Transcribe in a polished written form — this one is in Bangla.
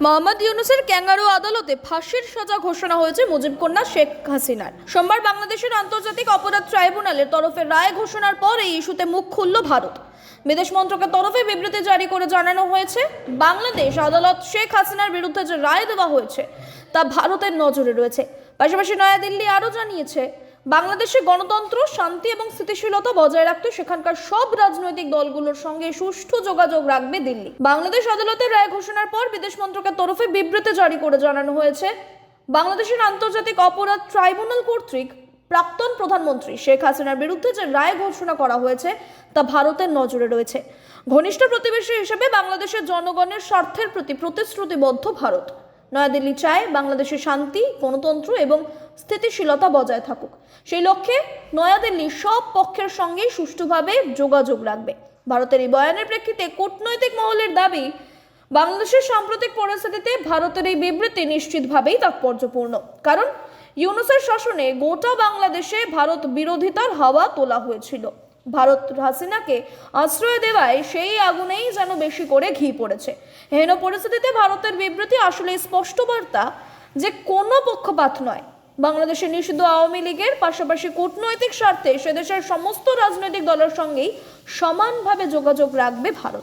মোহাম্মদ ইউনূসের ক্যাঙ্গারু আদালতে ফাঁসির সাজা ঘোষণা হয়েছে মুজিব কন্যা শেখ হাসিনার। সোমবার বাংলাদেশের আন্তর্জাতিক অপরাধ ট্রাইব্যুনালের তরফে রায় ঘোষণার পর এই ইস্যুতে মুখ খুলল ভারত। বিদেশ মন্ত্রকের তরফে বিবৃতি জারি করে জানানো হয়েছে, বাংলাদেশ আদালত শেখ হাসিনার বিরুদ্ধে যে রায় দেওয়া হয়েছে তা ভারতের নজরে রয়েছে। পাশাপাশি নয়াদিল্লি আরও জানিয়েছে, বাংলাদেশে গণতন্ত্র, শান্তি এবং স্থিতিশীলতা বজায় রাখতে সেখানকার সব রাজনৈতিক দলগুলোর সঙ্গে সুষ্ঠু যোগাযোগ রাখবে দিল্লি। বাংলাদেশ আদালতের রায় ঘোষণার পর বিদেশ মন্ত্রকের তরফে বিবৃতি জারি করে জানানো হয়েছে, বাংলাদেশের আন্তর্জাতিক অপরাধ ট্রাইব্যুনাল কর্তৃক প্রাক্তন প্রধানমন্ত্রী শেখ হাসিনার বিরুদ্ধে যে রায় ঘোষণা করা হয়েছে তা ভারতের নজরে রয়েছে। ঘনিষ্ঠ প্রতিবেশী হিসেবে বাংলাদেশের জনগণের স্বার্থের প্রতি প্রতিশ্রুতিবদ্ধ ভারত। নয়াদিল্লি চায় বাংলাদেশের শান্তি, গণতন্ত্র এবং স্থিতিশীলতা বজায় থাকুক। সেই লক্ষ্যে নয়াদিল্লি সব পক্ষের সঙ্গেই সুষ্ঠুভাবে যোগাযোগ রাখবে। ভারতের এই বয়ানের প্রেক্ষিতে কূটনৈতিক মহলের দাবি, বাংলাদেশের সাম্প্রতিক পরিস্থিতিতে ভারতের এই বিবৃতি নিশ্চিতভাবেই তাৎপর্যপূর্ণ। কারণ ইউনূসের শাসনে গোটা বাংলাদেশে ভারত বিরোধিতার হাওয়া তোলা হয়েছিল। ভারত হাসিনাকে আশ্রয় দেওয়ায় সেই আগুনেই যেন বেশি করে ঘি পড়েছে। হেন পরিস্থিতিতে ভারতের বিবৃতি আসলে স্পষ্ট বার্তা যে কোনো পক্ষপাত নয়। বাংলাদেশের নিষিদ্ধ আওয়ামী লীগের পাশাপাশি কূটনৈতিক স্বার্থে সেদেশের সমস্ত রাজনৈতিক দলের সঙ্গেই সমানভাবে যোগাযোগ রাখবে ভারত।